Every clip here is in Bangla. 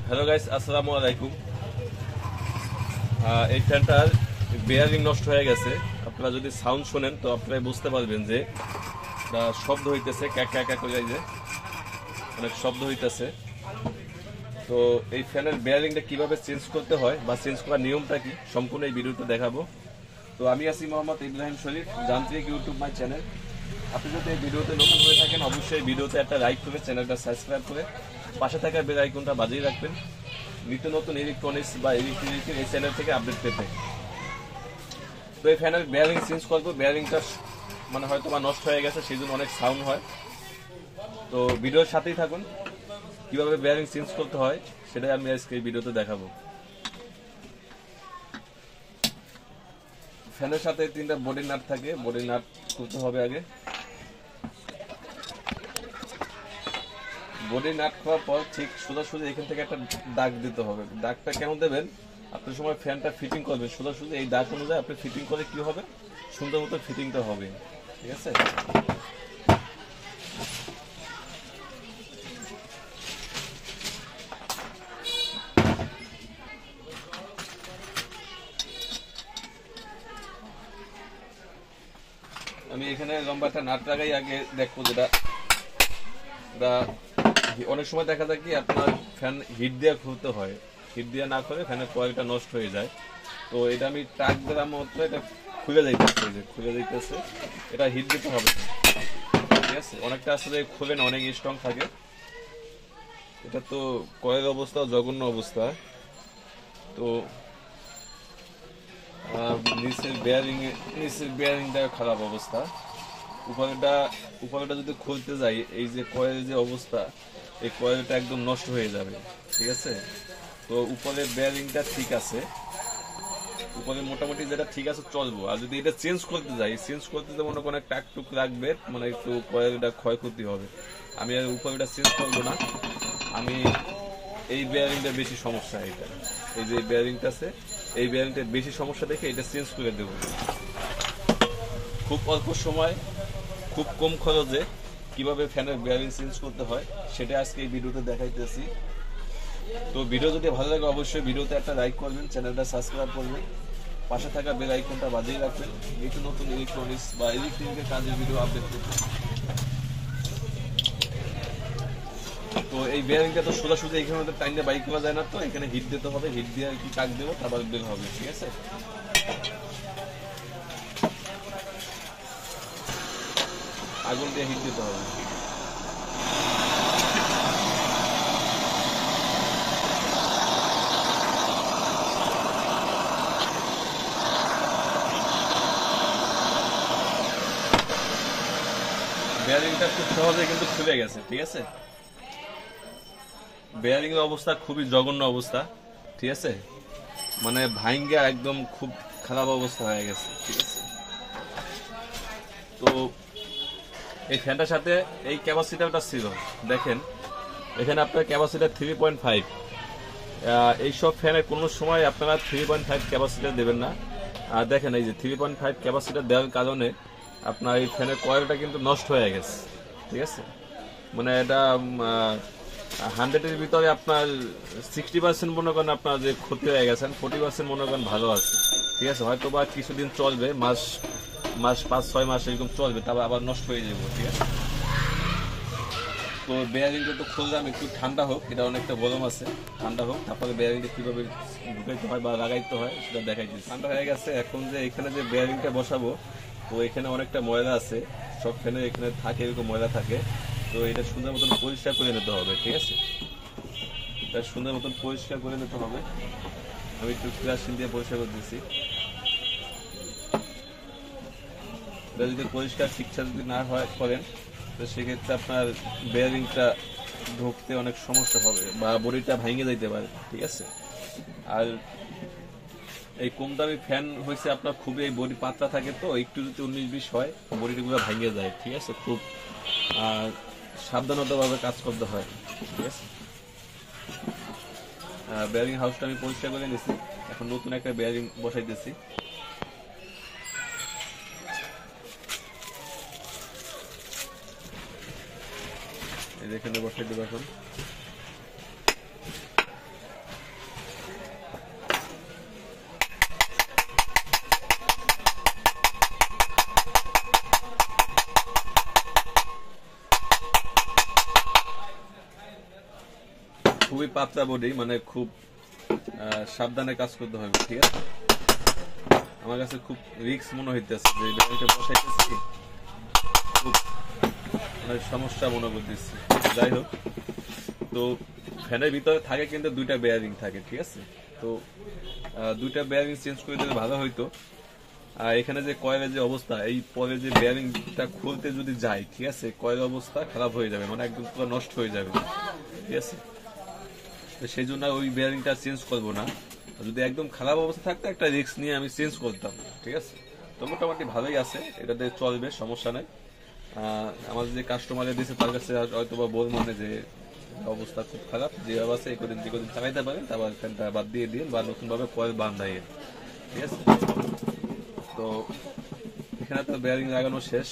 হ্যালো গাইস, আসসালামু আলাইকুম। এই ফ্যানটার বেয়ারিং নষ্ট হয়ে গেছে। আপনারা যদি সাউন্ড শোনেন তো আপনারা বুঝতে পারবেন যে শব্দ হইতেছে, ক্যাক ক্যাক ক্যাক করে, যে অনেক শব্দ হইতেছে। তো এই ফ্যানের বেয়ারিংটা কিভাবে চেঞ্জ করতে হয় বা চেঞ্জ করার নিয়মটা কি সম্পূর্ণ এই ভিডিওতে দেখাবো। তো আমি আছি মোহাম্মদ ইব্রাহিম শরীফ, যান্ত্রিক ইউটিউব মাই চ্যানেল। আপনি যদি এই ভিডিওতে নতুন হয়ে থাকেন অবশ্যই ভিডিওতে একটা লাইক করে চ্যানেলটা সাবস্ক্রাইব করে পাশে থাকা বেল আইকনটা বাজিয়ে রাখবেন নিত্য নতুন ইলেকট্রনিক্স বা ইলেকট্রিকের এই চ্যানেল থেকে আপডেট পেতে। তো এই ফ্যানের বেয়ারিং চেঞ্জ করবো। বেয়ারিংটা মানে হয়তো বা নষ্ট হয়ে গেছে, সেই জন্য অনেক সাউন্ড হয়। তো ভিডিওর সাথেই থাকুন, কিভাবে বেয়ারিং চেঞ্জ করতে হয় সেটাই আমি আজকে এই ভিডিওতে দেখাবো। ফ্যানের সাথে 3টা বডি নাট থাকে, বডি নাট খুলতে হবে আগে। বডি নাট খোলার পর ঠিক সোজাসুজি এখান থেকে একটা দাগ দিতে হবে। দাগটা কেন দেবেন, আপনার সময় ফ্যানটা ফিটিং করবেন সোজাসুজি এই দাগ অনুযায়ী আপনি ফিটিং করে কি হবে, সুন্দর মতো ফিটিংটা হবে। ঠিক আছে, আমি এখানে লম্বা একটা নাট লাগাই আগে দেখবো। যেটা অনেক সময় দেখা যায় কি আপনার ফ্যান হিট দিয়ে খুলতে হয়, হিট দিয়ে না খুলে ফ্যানের কয়েলটা নষ্ট হয়ে যায়। তো এটা আমি টাক দেওয়ার মতো এটা খুলে যাইতেছে, এটা হিট দিতে হবে। ঠিক আছে, অনেকটা আসলে খুলে না, অনেক স্ট্রং থাকে। এটা তো কয়েল অবস্থা জঘন্য অবস্থা। তো নিচের বেয়ারিংটা খারাপ অবস্থা। উপরেটা যদি খুলতে যাই, এই যে কয়েল যে অবস্থা, এই কয়েলটা একদম নষ্ট হয়ে যাবে। ঠিক আছে, তো উপরের বেয়ারিংটা ঠিক আছে, উপরে মোটামুটি যেটা ঠিক আছে চলবো। আর যদি এটা চেঞ্জ করতে যাই, মনে কোনো একটা টুক রাখবে, মানে একটু কয়েলটা ক্ষয়ক্ষতি হবে। আমি আর উপরেটা চেঞ্জ করবো না, আমি এই বেয়ারিংটা বেশি সমস্যা। এটা এই যে বেয়ারিংটা আছে, এই বেয়ারিংটা বেশি সমস্যা দেখে এটা চেঞ্জ করে দেবো। খুব অল্প সময়, খুব কম খরচে কিভাবে ফ্যানের বেয়ারিং চেঞ্জ করতে হয় সেটা আজকে এই ভিডিওতে দেখাইতেছি। তো ভিডিও যদি ভালো লাগে অবশ্যই ভিডিওতে একটা লাইক করবেন, চ্যানেলটা সাবস্ক্রাইব করবেন, পাশে থাকা বেল আইকনটা বাজিয়ে রাখবেন নিত্য নতুন ইলেকট্রনিক্স বা ইলেকট্রিকের কাজের ভিডিও আপডেট করতে। তো এই বেয়ারিংটা তো সোজাসুজি এখানে টাইমে বাইক করা যায় না, তো এখানে হিট দিতে হবে, হিট দিয়ে আর কি টাক দেবো, তারপর বের হবে। ঠিক আছে, আগুন দিয়ে হিট দিতে হবে। বেয়ারিংটা খুব সহজে কিন্তু খুলে গেছে। ঠিক আছে, বেয়ারিং এর অবস্থা খুবই জঘন্য অবস্থা। ঠিক আছে, মানে ভাঙ্গা একদম খুব খারাপ অবস্থা হয়ে গেছে। ঠিক আছে, তো এই ফ্যানটার সাথে এই ক্যাপাসিটারটা ছিল, দেখেন এখানে আপনার ক্যাপাসিটার 3.5। এইসব ফ্যানে কোনো সময় আপনারা 3.5 ক্যাপাসিটার দেবেন না। আর দেখেন এই যে 3.5 ক্যাপাসিটার দেওয়ার কারণে আপনার এই ফ্যানের কয়েলটা কিন্তু নষ্ট হয়ে গেছে। ঠিক আছে, মানে এটা 100-এর ভিতরে আপনার 60% মনে করেন আপনার যে ক্ষতি হয়ে গেছেন, 40% মনে করেন ভালো আছে। ঠিক আছে, হয়তো বা কিছুদিন চলবে, মাস 5-6 মাস এরকম চলবে, তারপর আবার নষ্ট হয়ে যাবে। ঠিক আছে, তো বেয়ারিংটা তো খুললাম, একটু ঠান্ডা হোক, এটা অনেকটা গরম আছে, ঠান্ডা হোক, তারপরে বেয়ারিংটা কিভাবে ঢুকাইতে হয় বা লাগাইতে হয় সেটা দেখাইছি। ঠান্ডা হয়ে গেছে, এখন যে এখানে যে বেয়ারিংটা বসাবো, তো এখানে অনেকটা ময়লা আছে, সব ফ্যানের এখানে থাকে, এরকম ময়লা থাকে। তো এটা সুন্দর মতন পরিষ্কার করে নিতে হবে। ঠিক আছে, এটা সুন্দর মতন পরিষ্কার করে নিতে হবে। আমি একটু ক্লাসিন দিয়ে পরিষ্কার করে দিচ্ছি। এটা যদি পরিষ্কার ঠিকঠাক যদি না হয় করেন, তো সেক্ষেত্রে আপনার বেয়ারিংটা ঢুকতে অনেক সমস্যা হবে বা বডিটা ভেঙে যাইতে পারে। ঠিক আছে, আর এই কম দামি ফ্যান হয়েছে আপনার খুবই এই বডি পাতলা থাকে, তো একটু যদি 19-20 হয় বডিগুলো ভেঙে যায়। ঠিক আছে, খুব সাবধানতাভাবে কাজ করতে হয়। ঠিক আছে, বেয়ারিং হাউসটা আমি পরিষ্কার করে নিয়েছি, এখন নতুন একটা বেয়ারিং বসাইতেছি। এখানে বসাই দেবো এখন। খুবই পাতলা বডি, মানে খুব সাবধানে কাজ করতে হবে, ঠিক আছে। আমার কাছে খুব রিস্ক মনে হইতেছে যে বেয়ারিংটা বসাইতেছি, খুব সমস্যা মনে করতেছি। যাই হোক, তো ফ্যানের ভিতরে থাকে কিন্তু দুইটা বেয়ারিং থাকে, ঠিক আছে। তো দুইটা বেয়ারিং চেঞ্জ করে দিলে ভালো হইতো। আর এখানে যে কয়েলের যে অবস্থা, এই পরে যে বেয়ারিংটা খুলতে যদি যায়, ঠিক আছে, কয়েলের অবস্থা খারাপ হয়ে যাবে, মানে একদম পুরো নষ্ট হয়ে যাবে, ঠিক আছে। সেই জন্য ওই বেয়ারিংটা চেঞ্জ করবো না। যদি একদম খারাপ অবস্থা থাকতো একটা রিস্ক নিয়ে আমি চেঞ্জ করতাম, ঠিক আছে। তো মোটামুটি ভালোই আছে, এটাতে চলবে, সমস্যা নাই। আমাদের যে কাস্টমারে দিয়েছে তার কাছে হয়তো বা বল মানে যে অবস্থা খুব খারাপ, যেভাবে আছে যে কদিন চালাইতে পারেন, তারপর ফ্যানটা বাদ দিয়ে দিন বা নতুন ভাবে কয়েল বান্ধাই, ঠিক আছে। তো এখানে তো বেয়ারিং লাগানো শেষ,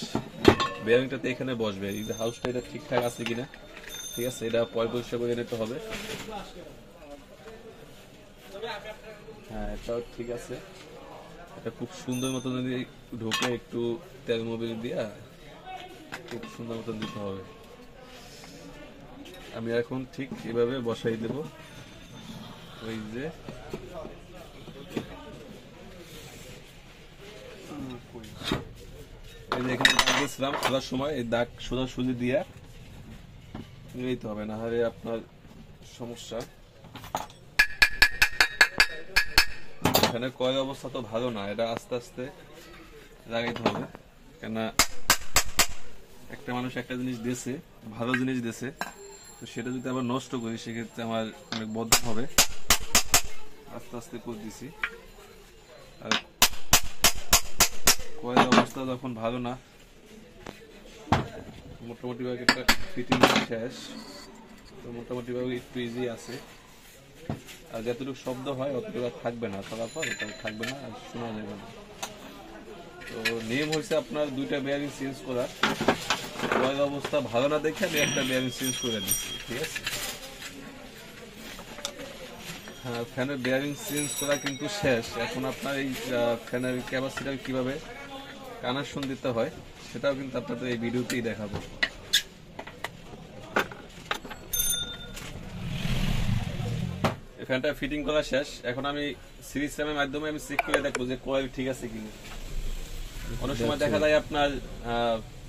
বেয়ারিংটাতে এখানে বসবে। এই হাউসটা এটা ঠিকঠাক আছে কিনা, ঠিক আছে, এটা পরিষ্কার করে নিতে হবে। হ্যাঁ, এটাও ঠিক আছে। এটা খুব সুন্দর মতন যদি ঢোকে, একটু তেল মোবিল দিয়া খুব সুন্দর মতন দিতে হবে। আমি এখন ঠিক এভাবে বসাই দেব। ওই যে এখানে দাগ দিয়েছিলাম খোলার সময়, এই দাগ সোজাসুজি দিয়া নিতে হবে, না হলে আপনার সমস্যা। এখানে কয়েল অবস্থা তো ভালো না, এটা আস্তে আস্তে লাগাইতে হবে। কেননা একটা মানুষ একটা জিনিস দিয়েছে, ভালো জিনিস দিয়েছে, তো সেটা যদি আবার নষ্ট করি সেক্ষেত্রে আমার অনেক বদনাম হবে। আস্তে আস্তে করে দিছি। আর কয়েল অবস্থা যখন ভালো না, মোটামুটি ভাবে একটা ফিটিং শেষ, তো মোটামুটি ভাবে একটু ইজি আছে। আর যতটুকু শব্দ হয় অতটুকু থাকবে না, চলার পর এটা থাকবে না, আর শোনা যাবে না। তো নিয়ম হয়েছে আপনার দুইটা বেয়ারিং চেঞ্জ করা। কয়েল অবস্থা ভালো না দেখে আমি একটা বেয়ারিং চেঞ্জ করে দিচ্ছি, ঠিক আছে। হ্যাঁ, ফ্যানের বেয়ারিং চেঞ্জ করা কিন্তু শেষ। এখন আপনার এই ফ্যানের ক্যাপাসিটার কিভাবে কানেকশন দিতে হয় সেটাও কিন্তু আপনাদের এই ভিডিওতেই দেখাবো। ফ্যানটা ফিটিং করা শেষ। এখন আমি সিরিজ র্যামের মাধ্যমে আমি চেক করে দেখবো যে কয়েল ঠিক আছে কিনা। অনেক সময় দেখা যায় আপনার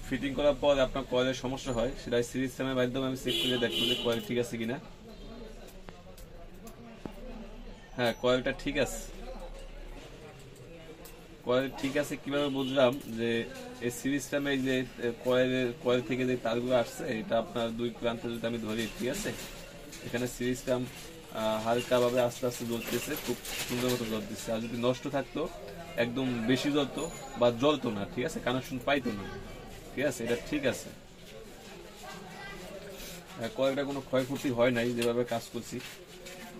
ফিটিং করার পর আপনার কয়েলের সমস্যা হয়, সেটা সিরিজ র্যামের মাধ্যমে আমি চেক করে দেখবো যে কয়েল ঠিক আছে কিনা। হ্যাঁ, কয়েলটা ঠিক আছে। কয়েল ঠিক আছে কিভাবে বুঝলাম, যে এই সিরিজ র্যামে যে কয়েল থেকে যে তারগুলো আসছে, এটা আপনার দুই প্রান্তে যদি আমি ধরি, ঠিক আছে, এখানে সিরিজ র্যাম হালকা ভাবে আস্তে আস্তে জ্বলতেছে, খুব সুন্দর মতো জ্বলতেছে। আর যদি নষ্ট থাকতো, একদম বেশি জ্বলতো বা জ্বলতো না, ঠিক আছে, কানেকশন পাইতো না, ঠিক আছে, এটা ঠিক আছে। কয়েলটা কোনো ক্ষয়ক্ষতি হয় নাই, যেভাবে কাজ করছি।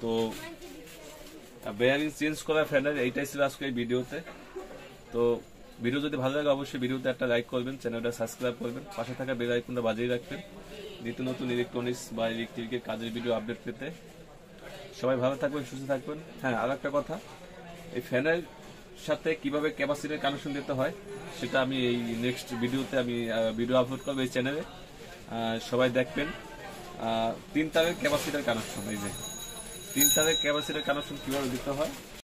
তো বেয়ারিং চেঞ্জ করা ফ্যানের এইটাই ছিল আজকে এই ভিডিওতে। তো ভিডিও যদি ভালো লাগে অবশ্যই ভিডিওতে একটা লাইক করবেন, চ্যানেলটা সাবস্ক্রাইব করবেন, পাশে থাকা বেল আইকনটা বাজিয়ে রাখবেন নিত্য নতুন ইলেকট্রনিক্স বা ইলেকট্রিকের কাজের ভিডিও আপডেট পেতে। সবাই ভালো থাকবেন, সুস্থ থাকবেন। হ্যাঁ, আর একটা কথা, এই ফ্যানের সাথে কিভাবে ক্যাপাসিটির কানেকশন দিতে হয় সেটা আমি এই নেক্সট ভিডিওতে আমি ভিডিও আপলোড করবো এই চ্যানেলে, সবাই দেখবেন। 3 তারের ক্যাপাসিটির কানেকশন, এই যে 3 তারের ক্যাপাসিটির কানেকশন কিভাবে দিতে হয়